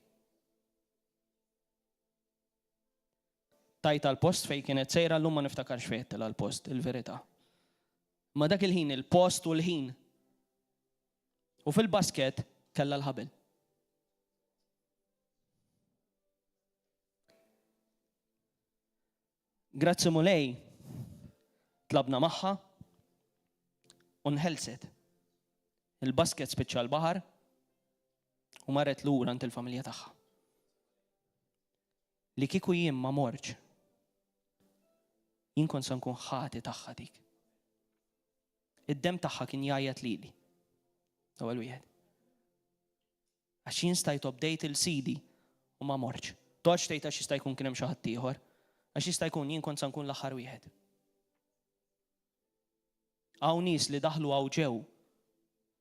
Tajta l-post fejn kienet sejra llum ma niftakarx fejn qedtila l-post, il-verità. Ma dak il-ħin, il-post u l-ħin. U fil-basket kellha l-ħabel. Grazzi mulej, tlabna magħha u nħelset. Il-basket spiċċa l-baħar u marret lura ant il-familja tagħha. Li kieku jien ma morġ, jien kont se nkun ħati tagħha dik. Id-dem tagħha kien jgħajjat lili. Ewwel wieħed. Għax jien stajt update il-CD u ma morġ. Toġ tgħid għax jista' jkun kien hemm xi ħadd ieħor. Għax jista' jkun jien kont se nkun l-aħħar wieħed. Hawn nies li daħlu hawn ġew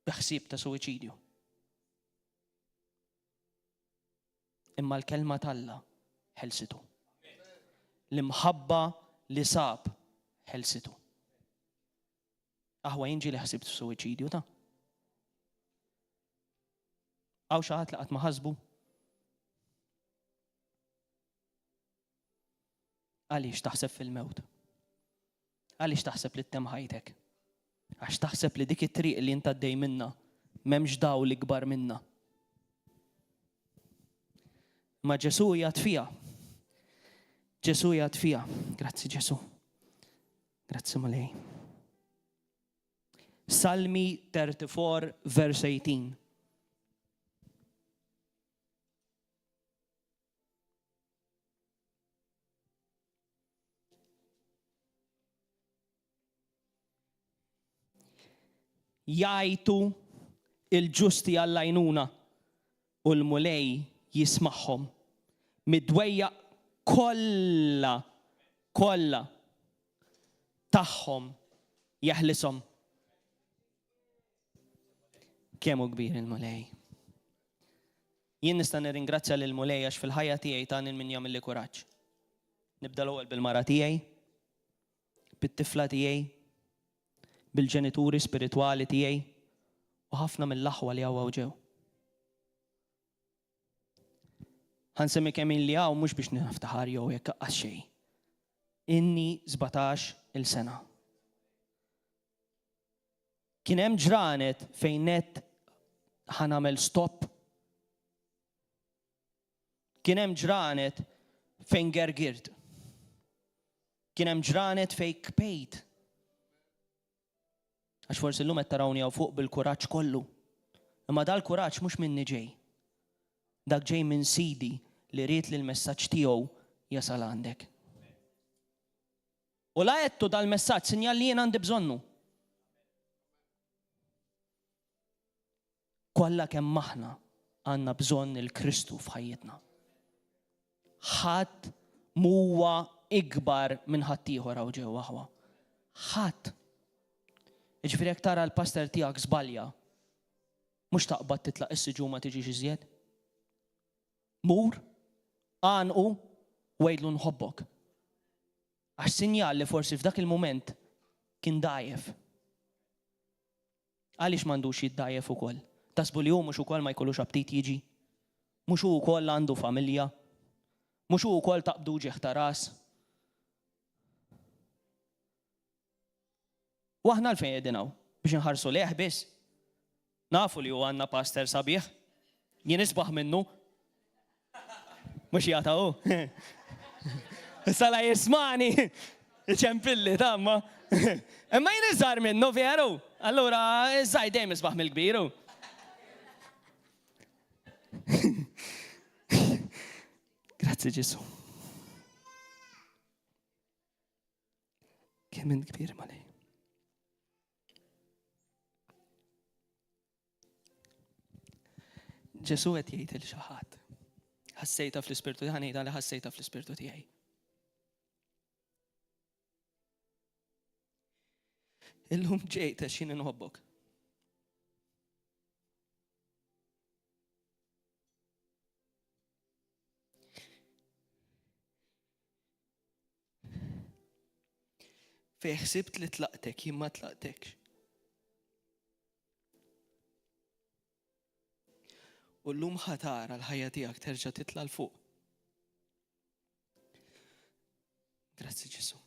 biħsieb ta' suwiċidju. Imma l-kelma talla ħelsitu. L-imħabba li sab ħelsitu. Aħwa jinġi li ħsibt suwiċidju ta'. Għaw xi ħadd li qatt ma ħasbu. Għaliex taħseb fil-mewt? Għaliex taħseb li ttemm ħajtek? Għax taħseb li dik it-triq li inta għaddej minnha m'hemmx dawl li kbar minnha. Ma Ġesu jgħat fija. Ġesu jgħat fija. Grazzi Ġesu. Grazzi Mulej. Salmi 34, vers 18. Jajtu il-ġusti għall-għajnuna u l-mulej jismaħħom. Midwejja kolla taħħom jaħlisom. Kemmu kbir il-mulej. Jien nista' nirringrazzja lill-mulej għax fil-ħajja tiegħi tani min jagħmel li kuraġġ. Nibda l-ewwel bil-mara tiegħi, bit-tifla tiegħi, bil-ġenituri spiritwali tiegħi u ħafna mill-aħwa li hawn ġew. Ħansemmi kemm li hawn mhux biex niftaħar jew jekk aqqas xejn. Inni 17 il-sena. Kien hemm ġranet fejn nett ħanamel stop. Kien hemm ġranet fejn gergirt. Kien hemm ġranet fejn kbejt. Għax forsi l-lum qed tarawni hawn fuq bil-kuraġġ kollu. Imma dal-kuraġġ mhux minni ġej. Dak ġej minn Sidi li ried li l-messaġġ tiegħu jasal għandek. U la għedtu dal-messaġġ sinjal li jien għandi bżonnu. Kollha kemm aħna għandna bżonn il-Kristu f'ħajjitna. Ħadd huwa ikbar minn ħadd ieħor hawn ġew aħwa. Ħadd. Jiġifieri jekk tara l-pastor tiegħek żbalja, mhux taqbad titlaq is-siġu ma tiġix iżjed. Mur, għanqu, wejdlu nħobbok. Għax sinjal li forsi f'dak il-mument kien dajjef. Għaliex m'għandux jiddajjef ukoll? Tasbu li hu mhux ukoll ma jkollux aptit jiġi? Mhux hu ukoll għandu familja? Mhux hu ukoll taqbdu ġieħ ta' ras? U aħna l-fejn qegħdin hawn biex inħarsu leħ biss. Nafu li huwa għandna pastor sabiħ. Jien isbaħ minnu. Mhux jagħtaw. Sala jismani. Iċempilli tamma. Imma jien iżgħar minnu veru. Allura iżgħar dejjem isbaħ mill-kbiru. Grazzi Ġesu. Kemm int kbir Mulej. Ġesu qed jgħid il xi ħadd. Ħassejta fl-ispirtu tiegħi ngħidha li ħassejta fl-ispirtu tiegħi. Illum ġejt għax jien inħobbok. Fejn ħsibt li tlaqtek jien ma tlaqtekx. U llum ħatara l-ħajja tiegħek terġa' titla' l fuq. Grazzi Ġesu.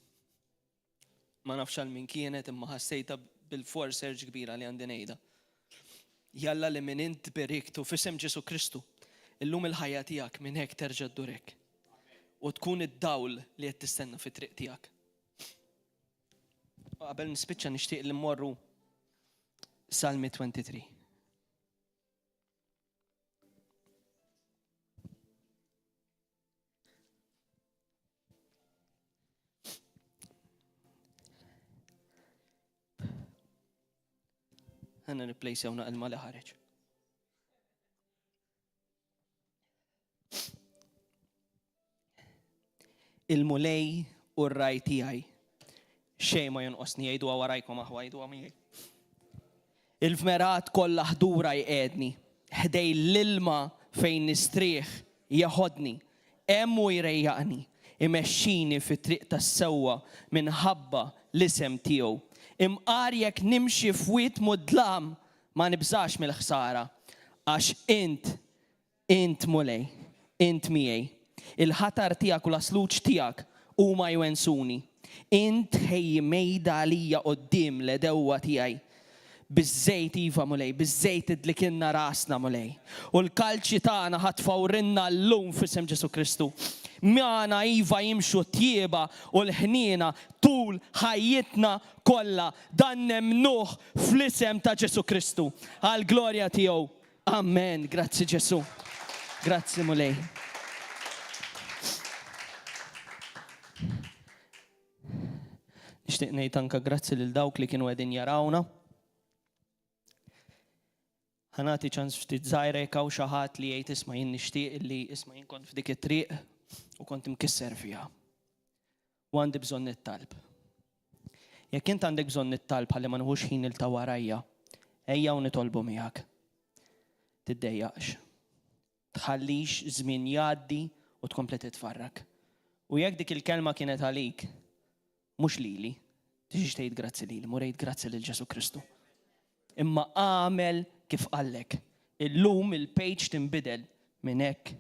Ma nafx għal min kienet imma ħassejta bil-fors serġ kbira li għandi ngħidha. Jalla li minn int beriktu f'isem Ġesu Kristu. Illum il-ħajja tiegħek minn hekk terġa' ddurek. U tkun id-dawl li qed tistenna fit-triq tiegħek. Qabel nispiċċa nixtieq li mmorru Salmi 23. Għanna niplejsew naqilma li ħareġ. Il-mulej u r-raj tiegħi xejn ma jonqosni jgħidu warajkom aħwa jgħidu miegħi. Il-fmerat kollha ħdura jqedni, ħdej l-ilma fejn nistrieħ jaħodni, hemm u jrejjaqni, imexxini fit-triq tas-sewwa minħabba l-isem tiegħu. Imqar jekk nimxi f'wiet mudlam ma nibżax mill-ħsara għax int mulej, int miegħi. Il-ħatar tiegħek u l-asluġ tiegħek huma jwensuni. Int ħejji mejda għalija quddiem l-edewwa tiegħi. biż-żejt iva mulej, biż-żejt idlikinna rasna mulej. U l-kalċi tagħna ħatfawrinna llum f'isem Ġesu Kristu. Mjana iva jimxu tjieba u l-ħniena tul ħajjitna kollha dan nemnuh fl-isem ta' Ġesu Kristu. Għall-glorja tiegħu. Amen. Grazzi Ġesu. Grazzi mulej. Nixtieq ngħid anke grazzi lil dawk li kienu qegħdin jarawna. Ħanati ċans ftit żgħira jekk hawn xi ħadd li jgħid isma' jien nixtieq li isma' jien kont f'dik it-triq u kont imkisser fiha. U għandi bżonn nittalb. Jekk int għandek bżonn nittalb ħalli ma nħux ħin il ta' warajja, ejja u nitolbu miegħek. Tiddejjaqx. Tħallix żmien jgħaddi u tkompli titfarrak. U jekk dik il-kelma kienet għalik, mhux lili, tiġi tgħid grazzi lili, murejt grazzi lil Ġesu Kristu. Imma għamel kif qallek. Illum il-page tinbidel minn hekk